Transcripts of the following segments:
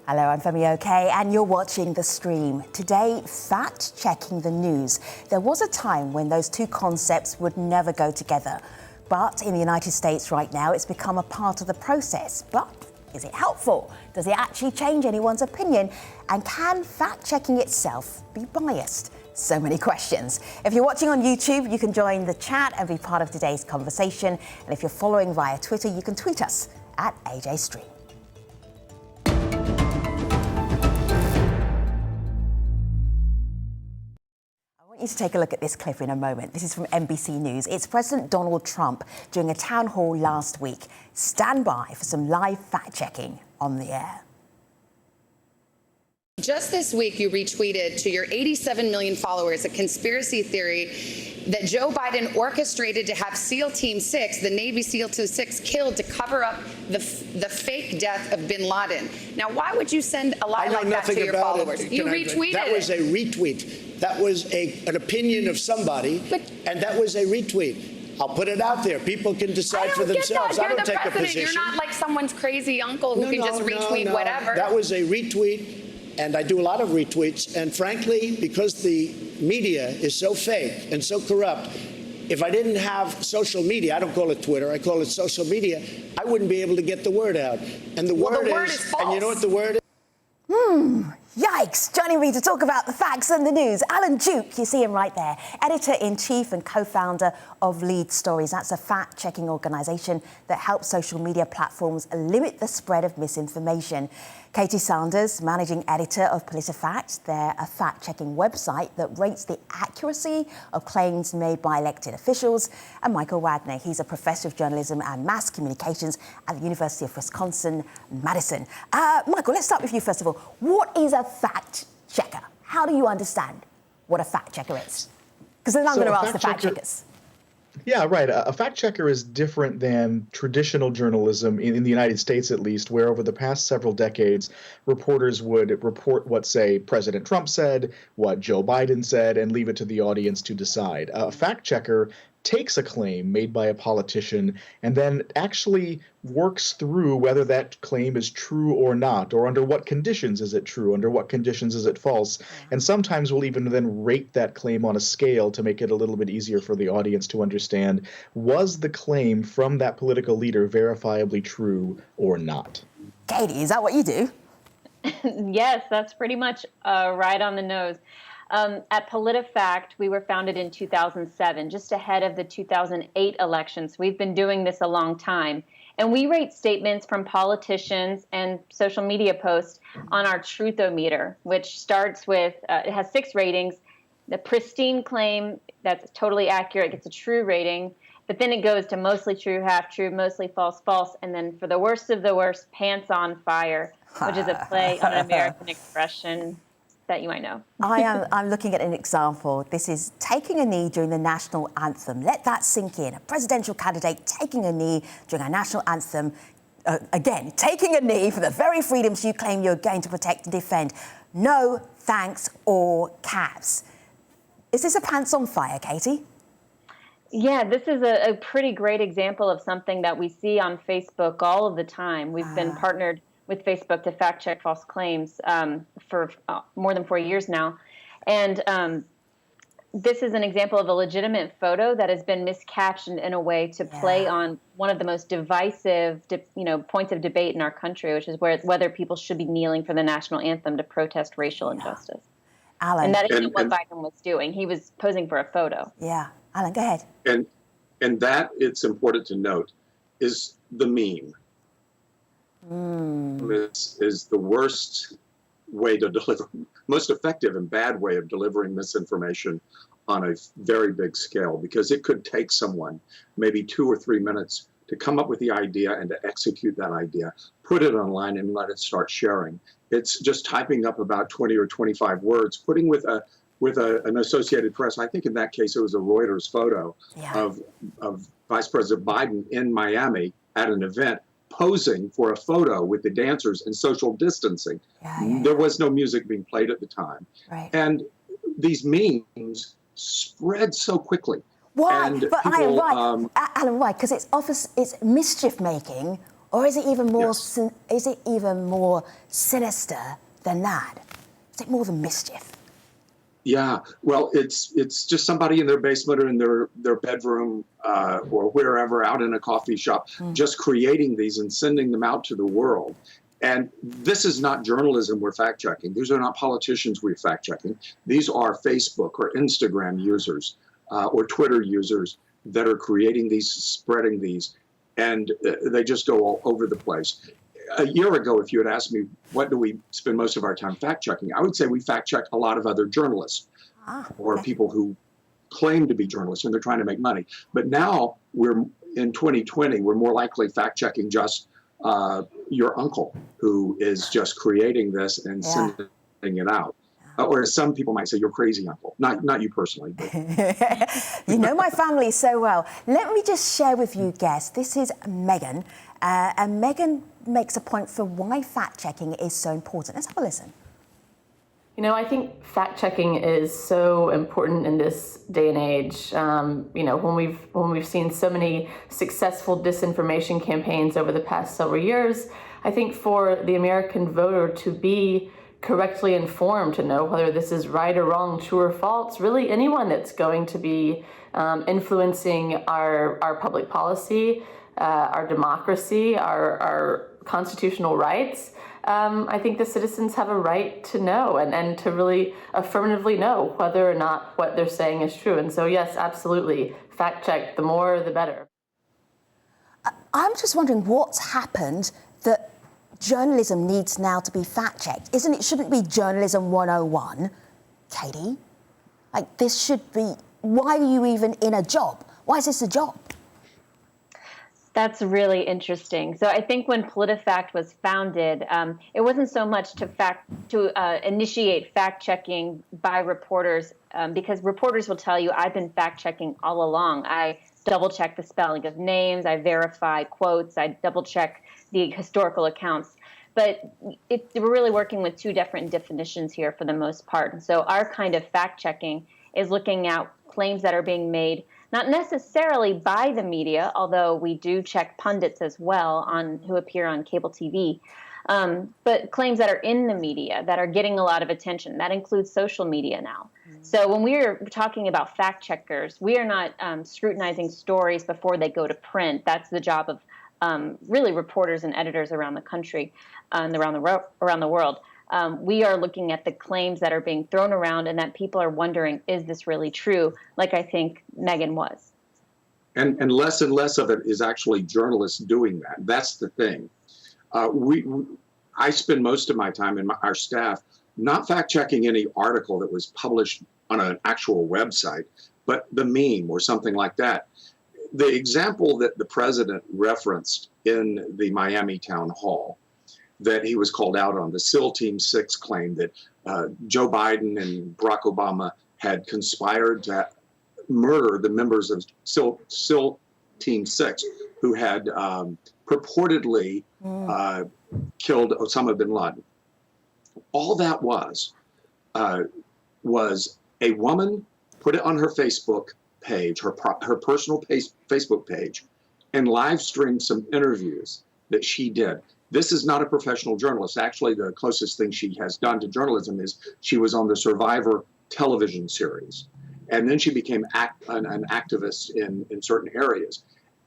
Hello, I'm Femi OK, and you're watching The Stream. Today, fact-checking the news. There was a time when those two concepts would never go together. But in the United States right now, it's become a part of the process. But is it helpful? Does it actually change anyone's opinion? And can fact-checking itself be biased? So many questions. If you're watching on YouTube, you can join the chat and be part of today's conversation. And if you're following via Twitter, you can tweet us at AJStream. I want you to take a look at this clip in a moment. This is from NBC News. It's President Donald Trump during a town hall last week. Stand by for some live fact-checking on the air. Just this week, you retweeted to your 87 million followers a conspiracy theory that Joe Biden orchestrated to have SEAL Team 6, the Navy SEAL Team 6, killed to cover up the fake death of bin Laden. Now, why would you send a lie like that to your followers? You retweeted That was a retweet. That was an opinion of somebody, and that was a retweet. I'll put it out there. People can decide for themselves. I don't take a position. You're not like someone's crazy uncle who can just retweet whatever. That was a retweet. And I do a lot of retweets. And frankly, because the media is so fake and so corrupt, if I didn't have social media, I don't call it Twitter, I call it social media, I wouldn't be able to get the word out. And the word is false. And you know what the word is? Yikes! Joining me to talk about the facts and the news, Alan Duke, you see him right there, editor-in-chief and co-founder of Lead Stories. That's a fact-checking organisation that helps social media platforms limit the spread of misinformation. Katie Sanders, managing editor of PolitiFact. They're a fact-checking website that rates the accuracy of claims made by elected officials. And Michael Wagner, he's a professor of journalism and mass communications at the University of Wisconsin-Madison. Michael, let's start with you first of all. What is a fact-checker? How do you understand what a fact-checker is? Because then I'm going to ask the fact-checkers. Yeah, right. A fact-checker is different than traditional journalism, in the United States at least, where over the past several decades, reporters would report what, say, President Trump said, what Joe Biden said, and leave it to the audience to decide. A fact-checker takes a claim made by a politician and then actually works through whether that claim is true or not, or under what conditions is it true, under what conditions is it false, and sometimes will even then rate that claim on a scale to make it a little bit easier for the audience to understand, was the claim from that political leader verifiably true or not? Katie, is that what you do? Yes, that's pretty much right on the nose. At PolitiFact, we were founded in 2007, just ahead of the 2008 elections. We've been doing this a long time. And we rate statements from politicians and social media posts on our Truthometer, which starts with, it has 6 ratings. The pristine claim, that's totally accurate, gets a true rating. But then it goes to mostly true, half true, mostly false, false. And then for the worst of the worst, pants on fire, which is a play on an American expression that you might know. I'm looking at an example. This is taking a knee during the national anthem. Let that sink in. A presidential candidate taking a knee during our national anthem. Again, taking a knee for the very freedoms you claim you're going to protect and defend. No thanks or caps. Is this a pants on fire, Katie? Yeah, this is a pretty great example of something that we see on Facebook all of the time. We've been partnered with Facebook to fact-check false claims for more than 4 years now. And this is an example of a legitimate photo that has been miscaptioned in a way to play on one of the most divisive points of debate in our country, which is whether people should be kneeling for the national anthem to protest racial injustice. Alan. And that isn't what Biden was doing. He was posing for a photo. Yeah. Alan, go ahead. And that, it's important to note, is the meme. Is the worst way to deliver, most effective and bad way of delivering misinformation on a very big scale, because it could take someone maybe 2 or 3 minutes to come up with the idea and to execute that idea, put it online and let it start sharing. It's just typing up about 20 or 25 words, putting with an Associated Press. I think in that case it was a Reuters photo of Vice President Biden in Miami at an event, posing for a photo with the dancers and social distancing. There was no music being played at the time. And these memes spread so quickly. Why? And but people, Alan, why? Because it's mischief making Or is it even more? Yes. Is it even more sinister than that? Is it more than mischief? Yeah, well, it's just somebody in their basement or in their bedroom or wherever, out in a coffee shop, just creating these and sending them out to the world. And this is not journalism we're fact checking. These are not politicians we're fact checking. These are Facebook or Instagram users or Twitter users that are creating these, spreading these, and they just go all over the place. A year ago, if you had asked me, what do we spend most of our time fact checking? I would say we fact check a lot of other journalists or people who claim to be journalists and they're trying to make money. But now we're in 2020, we're more likely fact checking just your uncle who is just creating this and sending it out. Or as some people might say, your crazy uncle. Not you personally. But. You know my family so well. Let me just share with you, guests. This is Megan. And Megan makes a point for why fact-checking is so important. Let's have a listen. You know, I think fact-checking is so important in this day and age. You know, when we've seen so many successful disinformation campaigns over the past several years, I think for the American voter to be correctly informed, to know whether this is right or wrong, true or false, really anyone that's going to be influencing our public policy, our democracy, our constitutional rights, I think the citizens have a right to know and to really affirmatively know whether or not what they're saying is true. And so, yes, absolutely, fact check, the more the better. I'm just wondering what's happened that journalism needs now to be fact-checked. Shouldn't it be journalism 101, Katie? Like, this should be, why are you even in a job? Why is this a job? That's really interesting. So I think when PolitiFact was founded, it wasn't so much to initiate fact-checking by reporters, because reporters will tell you, I've been fact-checking all along. I double-check the spelling of names, I verify quotes, I double-check the historical accounts. But we're really working with two different definitions here for the most part. And so our kind of fact-checking is looking at claims that are being made not necessarily by the media, although we do check pundits as well who appear on cable TV, but claims that are in the media that are getting a lot of attention. That includes social media now. So when we're talking about fact checkers, we are not scrutinizing stories before they go to print. That's the job of really reporters and editors around the country and around the world. We are looking at the claims that are being thrown around and that people are wondering, is this really true? Like I think Megan was. And less of it is actually journalists doing that. That's the thing. I spend most of my time and our staff not fact-checking any article that was published on an actual website, but the meme or something like that. The example that the president referenced in the Miami town hall that he was called out on, the SEAL Team 6 claim that Joe Biden and Barack Obama had conspired to murder the members of SEAL Team 6 who had purportedly killed Osama bin Laden. All that was a woman put it on her Facebook page, her personal Facebook page, and live streamed some interviews that she did. This is not a professional journalist. Actually, the closest thing she has done to journalism is she was on the Survivor television series. And then she became an activist in certain areas.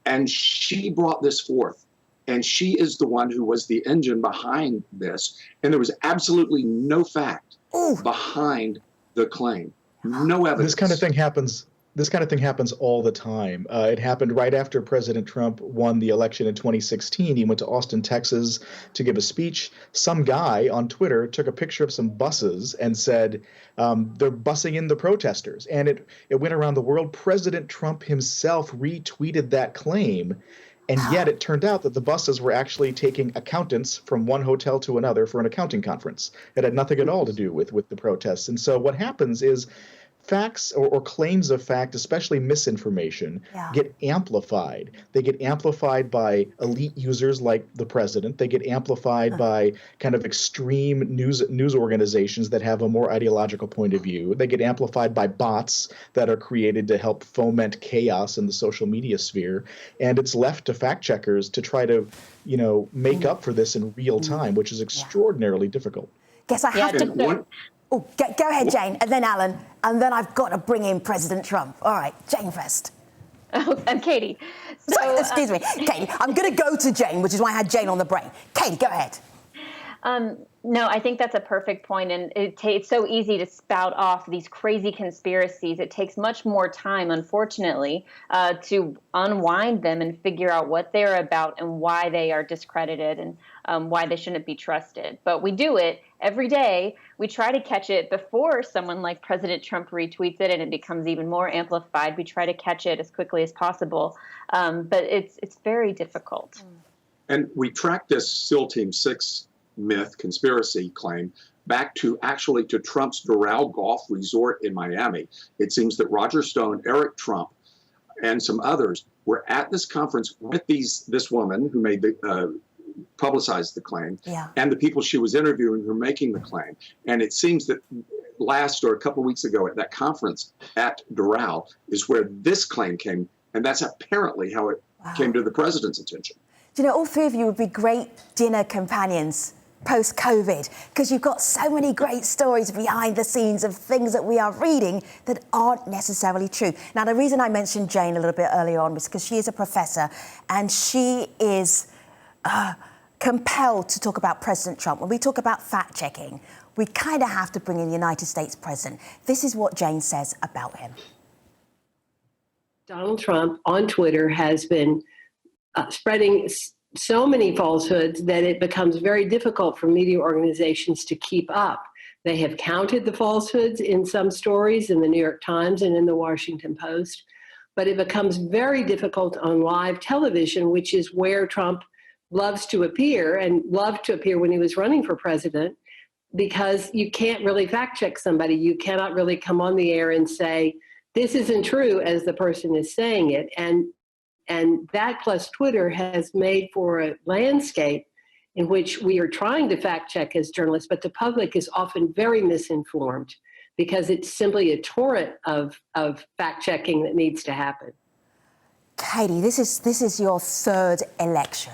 And she brought this forth. And she is the one who was the engine behind this. And there was absolutely no fact behind the claim. No evidence. This kind of thing happens all the time. It happened right after President Trump won the election in 2016. He went to Austin, Texas to give a speech. Some guy on Twitter took a picture of some buses and said, they're bussing in the protesters. And it went around the world. President Trump himself retweeted that claim. And yet it turned out that the buses were actually taking accountants from one hotel to another for an accounting conference. It had nothing at all to do with the protests. And so what happens is facts or claims of fact, especially misinformation, get amplified. They get amplified by elite users like the president. They get amplified by kind of extreme news organizations that have a more ideological point of view. They get amplified by bots that are created to help foment chaos in the social media sphere. And it's left to fact checkers to try to, make up for this in real time, which is extraordinarily difficult. Guess I have to... Oh, go ahead, Jane, and then Alan, and then I've got to bring in President Trump. All right, Jane first. Oh, I'm Katie. Sorry, excuse me, Katie. I'm going to go to Jane, which is why I had Jane on the brain. Katie, go ahead. No, I think that's a perfect point, and it's so easy to spout off these crazy conspiracies. It takes much more time, unfortunately, to unwind them and figure out what they're about and why they are discredited and why they shouldn't be trusted. But we do it every day. We try to catch it before someone like President Trump retweets it and it becomes even more amplified. We try to catch it as quickly as possible, but it's very difficult. And we track this SEAL Team 6 myth conspiracy claim back to Trump's Doral Golf Resort in Miami. It seems that Roger Stone, Eric Trump, and some others were at this conference with this woman who made the publicized the claim, and the people she was interviewing who were making the claim. And it seems that a couple of weeks ago at that conference at Doral is where this claim came, and that's apparently how it came to the president's attention. Do you know, all three of you would be great dinner companions post-COVID, because you've got so many great stories behind the scenes of things that we are reading that aren't necessarily true. Now, the reason I mentioned Jane a little bit earlier on was because she is a professor and she is compelled to talk about President Trump. When we talk about fact-checking, we kind of have to bring in the United States president. This is what Jane says about him. Donald Trump on Twitter has been spreading so many falsehoods that it becomes very difficult for media organizations to keep up. They have counted the falsehoods in some stories in the New York Times and in the Washington Post, but it becomes very difficult on live television, which is where Trump loves to appear and loved to appear when he was running for president, because you can't really fact check somebody. You cannot really come on the air and say, this isn't true as the person is saying it. And that plus Twitter has made for a landscape in which we are trying to fact check as journalists, but the public is often very misinformed because it's simply a torrent of fact checking that needs to happen. Katie, this is your third election.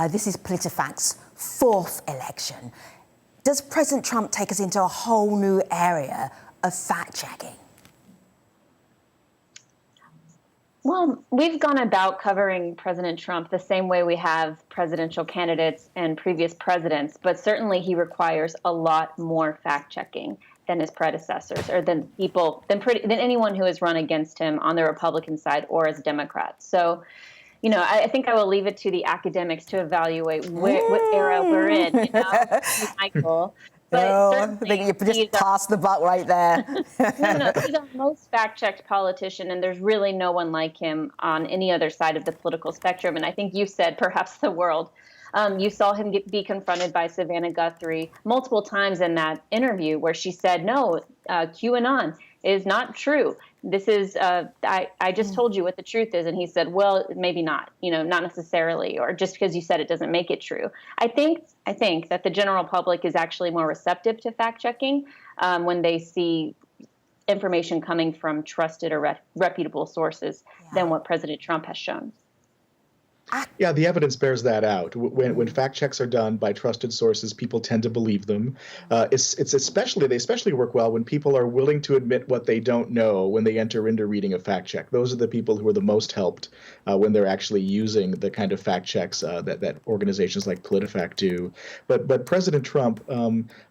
This is PolitiFact's fourth election. Does President Trump take us into a whole new area of fact checking? Well, we've gone about covering President Trump the same way we have presidential candidates and previous presidents, but certainly he requires a lot more fact-checking than his predecessors, or than anyone who has run against him on the Republican side or as Democrats. So, I think I will leave it to the academics to evaluate what era we're in, Michael. But I think you just passed the buck right there. No, he's our most fact-checked politician, and there's really no one like him on any other side of the political spectrum. And I think you said perhaps the world. You saw him be confronted by Savannah Guthrie multiple times in that interview where she said, no, QAnon is not true. This is, I just told you what the truth is. And he said, well, maybe not, not necessarily, or just because you said it doesn't make it true. I think that the general public is actually more receptive to fact checking when they see information coming from trusted or reputable sources than what President Trump has shown. Yeah, the evidence bears that out. When fact checks are done by trusted sources, people tend to believe them. They especially work well when people are willing to admit what they don't know when they enter into reading a fact check. Those are the people who are the most helped when they're actually using the kind of fact checks that organizations like PolitiFact do. But President Trump,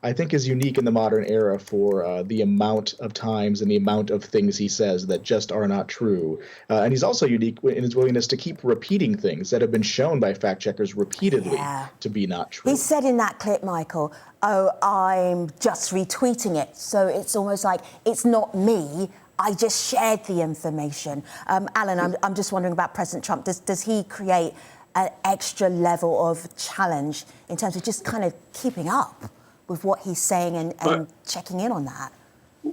I think, is unique in the modern era for the amount of times and the amount of things he says that just are not true. And he's also unique in his willingness to keep repeating things that have been shown by fact checkers repeatedly to be not true. He said in that clip, Michael, oh, I'm just retweeting it. So it's almost like it's not me. I just shared the information. Alan, I'm just wondering about President Trump. Does he create an extra level of challenge in terms of just kind of keeping up with what he's saying and checking in on that?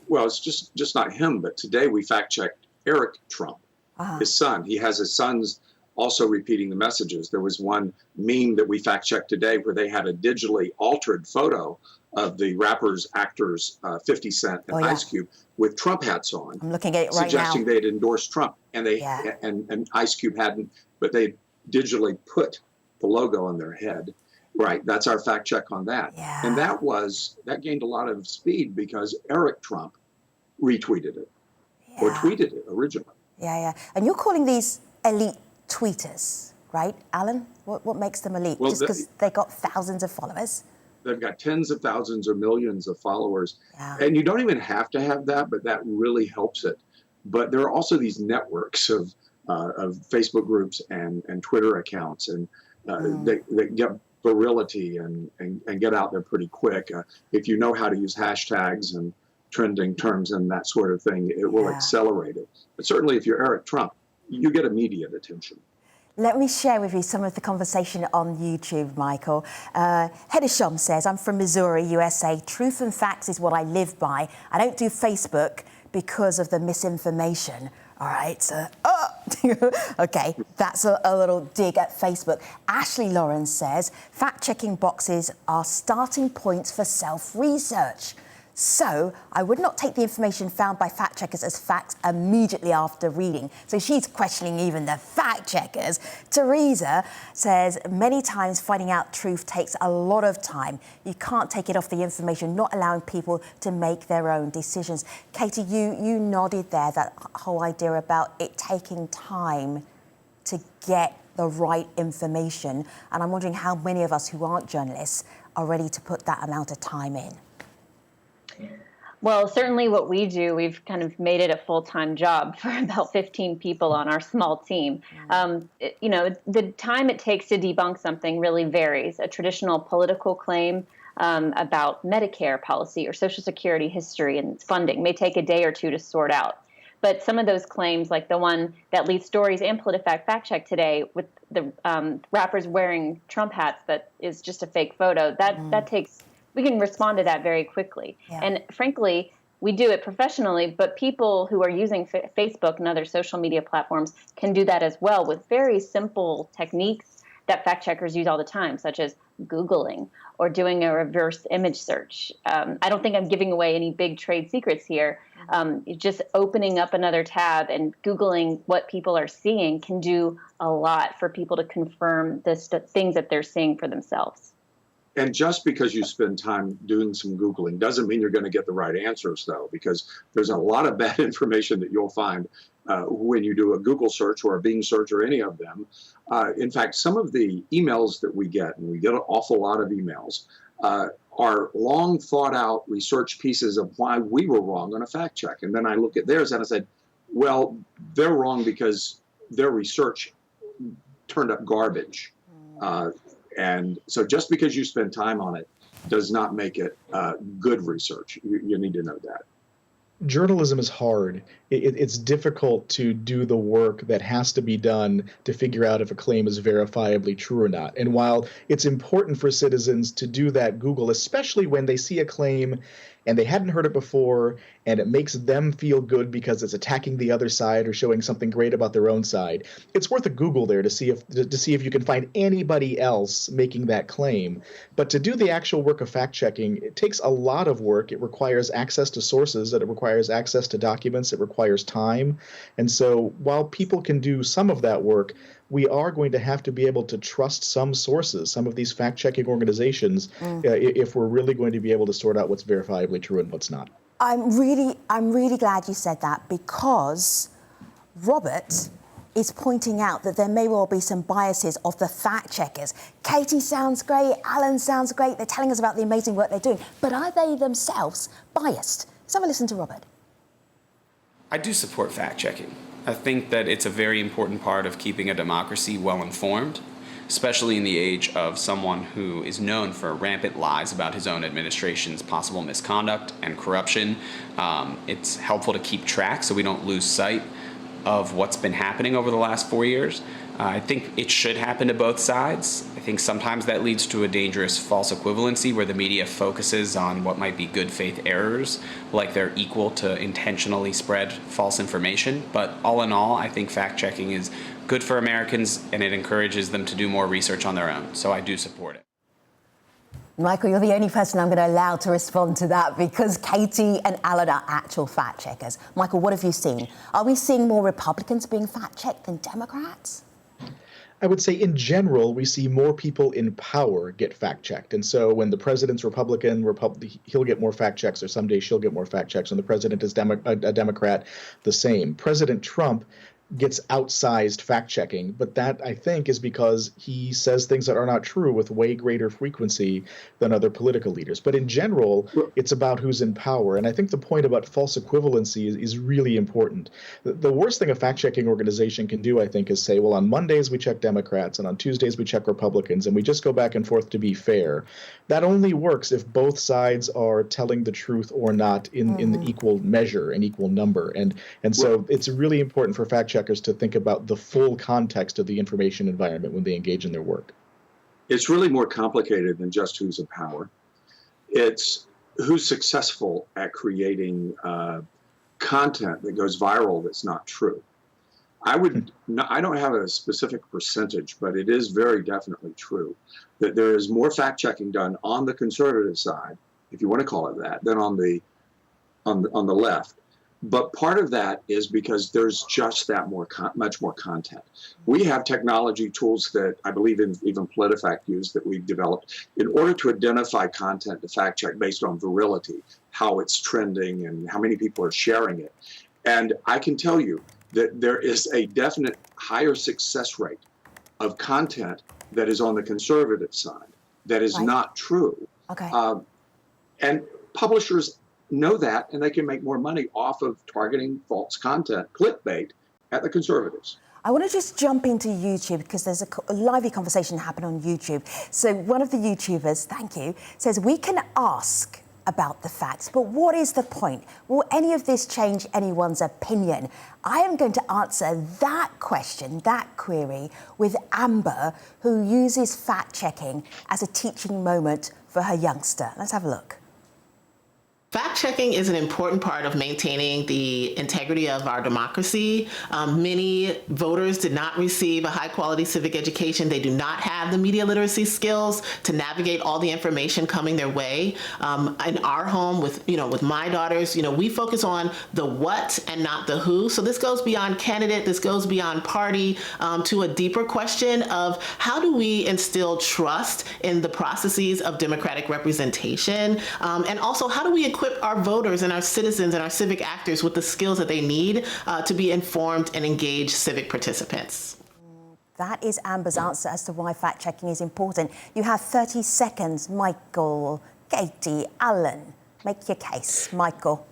Well, it's just not him, but today we fact-checked Eric Trump, his son. He has his sons also repeating the messages. There was one meme that we fact-checked today where they had a digitally altered photo of the rappers, actors, 50 Cent and Ice Cube with Trump hats on. I'm looking at it right now. Suggesting they'd endorsed Trump, and and Ice Cube hadn't, but they digitally put the logo on their head. Right, that's our fact check on that. Yeah. And that gained a lot of speed because Eric Trump retweeted it or tweeted it originally. Yeah. And you're calling these elite tweeters, right, Alan? What makes them elite? Well, just because they got thousands of followers? They've got tens of thousands or millions of followers. Yeah. And you don't even have to have that, but that really helps it. But there are also these networks of Facebook groups and Twitter accounts, and they get virility and get out there pretty quick. If you know how to use hashtags and trending terms and that sort of thing, it will accelerate it. But certainly if you're Eric Trump, you get immediate attention. Let me share with you some of the conversation on YouTube, Michael. Hedisham says, I'm from Missouri, USA. Truth and facts is what I live by. I don't do Facebook because of the misinformation. All right, so, okay, that's a little dig at Facebook. Ashley Lawrence says, fact-checking boxes are starting points for self-research. So I would not take the information found by fact-checkers as facts immediately after reading. So she's questioning even the fact-checkers. Teresa says, many times finding out truth takes a lot of time. You can't take it off the information, not allowing people to make their own decisions. Katie, you nodded there, that whole idea about it taking time to get the right information. And I'm wondering how many of us who aren't journalists are ready to put that amount of time in. Well, certainly what we do, we've kind of made it a full-time job for about 15 people on our small team. The time it takes to debunk something really varies. A traditional political claim about Medicare policy or Social Security history and funding may take a day or two to sort out. But some of those claims, like the one that Lead Stories and PolitiFact fact-check today with the rappers wearing Trump hats that is just a fake photo, that takes... We can respond to that very quickly. Yeah. And frankly, we do it professionally, but people who are using Facebook and other social media platforms can do that as well with very simple techniques that fact checkers use all the time, such as Googling or doing a reverse image search. I don't think I'm giving away any big trade secrets here. Just opening up another tab and Googling what people are seeing can do a lot for people to confirm the things that they're seeing for themselves. And just because you spend time doing some Googling doesn't mean you're going to get the right answers, though, because there's a lot of bad information that you'll find when you do a Google search or a Bing search or any of them. In fact, some of the emails that we get, and we get an awful lot of emails, are long thought out research pieces of why we were wrong on a fact check. And then I look at theirs and I said, well, they're wrong because their research turned up garbage. And so just because you spend time on it does not make it good research. You need to know that. Journalism is hard. It's difficult to do the work that has to be done to figure out if a claim is verifiably true or not. And while it's important for citizens to do that Google, especially when they see a claim and they hadn't heard it before, and it makes them feel good because it's attacking the other side or showing something great about their own side, it's worth a Google there to see if you can find anybody else making that claim. But to do the actual work of fact-checking, it takes a lot of work. It requires access to sources, it requires access to documents, it requires time. And so while people can do some of that work, we are going to have to be able to trust some sources, some of these fact-checking organizations, if we're really going to be able to sort out what's verifiably true and what's not. I'm really glad you said that, because Robert is pointing out that there may well be some biases of the fact-checkers. Katie sounds great, Alan sounds great, they're telling us about the amazing work they're doing, but are they themselves biased? Let's have a listen to Robert. I do support fact-checking. I think that it's a very important part of keeping a democracy well-informed, especially in the age of someone who is known for rampant lies about his own administration's possible misconduct and corruption. It's helpful to keep track so we don't lose sight of what's been happening over the last 4 years. I think it should happen to both sides. I think sometimes that leads to a dangerous false equivalency where the media focuses on what might be good faith errors, like they're equal to intentionally spread false information. But all in all, I think fact checking is good for Americans and it encourages them to do more research on their own. So I do support it. Michael, you're the only person I'm going to allow to respond to that because Katie and Alan are actual fact checkers. Michael, what have you seen? Are we seeing more Republicans being fact checked than Democrats? I would say in general, we see more people in power get fact checked. And so when the president's Republican, he'll get more fact checks, or someday she'll get more fact checks. When the president is a Democrat, the same. President Trump gets outsized fact checking, but that I think is because he says things that are not true with way greater frequency than other political leaders. But in general, it's about who's in power. And I think the point about false equivalency is really important. The worst thing a fact checking organization can do, I think, is say, well, on Mondays we check Democrats and on Tuesdays we check Republicans, and we just go back and forth to be fair. That only works if both sides are telling the truth or not in the equal measure and equal number. And so it's really important for fact checkers to think about the full context of the information environment when they engage in their work. It's really more complicated than just who's in power. It's who's successful at creating content that goes viral that's not true. I don't have a specific percentage, but it is very definitely true that there is more fact checking done on the conservative side, if you want to call it that, than on the left. But part of that is because there's just that much more content. We have technology tools that I believe even PolitiFact use that we've developed in order to identify content to fact check based on virility, how it's trending and how many people are sharing it. And I can tell you that there is a definite higher success rate of content that is on the conservative side that is not true. Okay. And publishers know that, and they can make more money off of targeting false content, clickbait, at the conservatives. I want to just jump into YouTube because there's a lively conversation happening on YouTube. So one of the YouTubers, thank you, says, we can ask about the facts, but what is the point? Will any of this change anyone's opinion? I am going to answer that question, that query, with Amber, who uses fact-checking as a teaching moment for her youngster. Let's have a look. Fact-checking is an important part of maintaining the integrity of our democracy. Many voters did not receive a high-quality civic education. They do not have the media literacy skills to navigate all the information coming their way. In our home, with my daughters, we focus on the what and not the who. So this goes beyond candidate. This goes beyond party to a deeper question of how do we instill trust in the processes of democratic representation, and also how do we equip our voters and our citizens and our civic actors with the skills that they need to be informed and engaged civic participants. That is Amber's answer as to why fact-checking is important. You have 30 seconds, Michael, Katie, Alan. Make your case, Michael.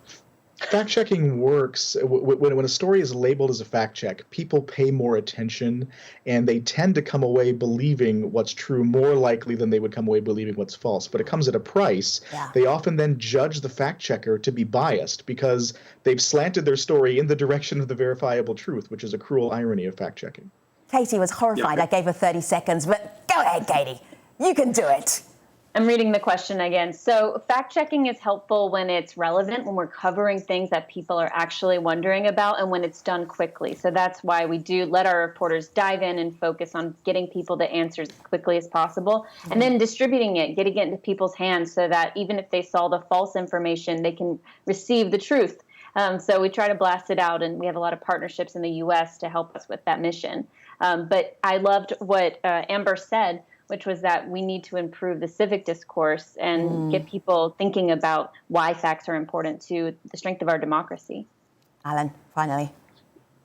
Fact-checking works when a story is labeled as a fact-check. People pay more attention, and they tend to come away believing what's true more likely than they would come away believing what's false. But it comes at a price. Yeah. They often then judge the fact-checker to be biased because they've slanted their story in the direction of the verifiable truth, which is a cruel irony of fact-checking. Katie was horrified. I gave her 30 seconds, but go ahead, Katie. You can do it. I'm reading the question again. So fact-checking is helpful when it's relevant, when we're covering things that people are actually wondering about, and when it's done quickly. So that's why we do let our reporters dive in and focus on getting people the answers as quickly as possible, and then distributing it, getting it into people's hands so that even if they saw the false information, they can receive the truth. So we try to blast it out, and we have a lot of partnerships in the U.S. to help us with that mission. But I loved what Amber said, which was that we need to improve the civic discourse and get people thinking about why facts are important to the strength of our democracy. Alan, finally.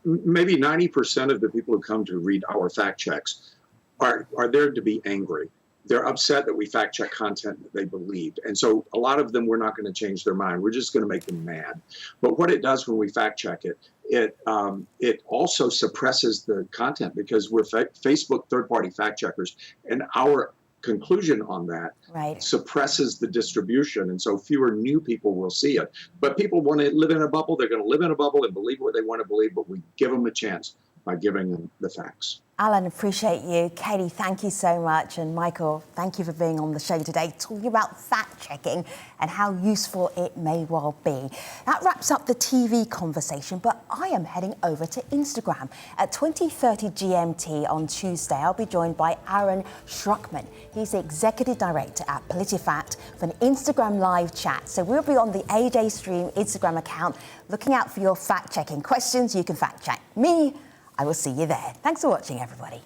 Maybe 90% of the people who come to read our fact checks are there to be angry. They're upset that we fact check content that they believed. And so a lot of them, we're not going to change their mind. We're just going to make them mad. But what it does when we fact check it, it also suppresses the content because we're Facebook third-party fact checkers, and our conclusion on that suppresses the distribution, and so fewer new people will see it. But people want to live in a bubble. They're going to live in a bubble and believe what they want to believe, but we give them a chance by giving the facts. Alan, appreciate you. Katie, thank you so much. And Michael, thank you for being on the show today, talking about fact-checking and how useful it may well be. That wraps up the TV conversation, but I am heading over to Instagram. At 20:30 GMT on Tuesday, I'll be joined by Aaron Schruckman. He's the Executive Director at PolitiFact for an Instagram live chat. So we'll be on the AJ Stream Instagram account, looking out for your fact-checking questions. You can fact-check me. I will see you there. Thanks for watching, everybody.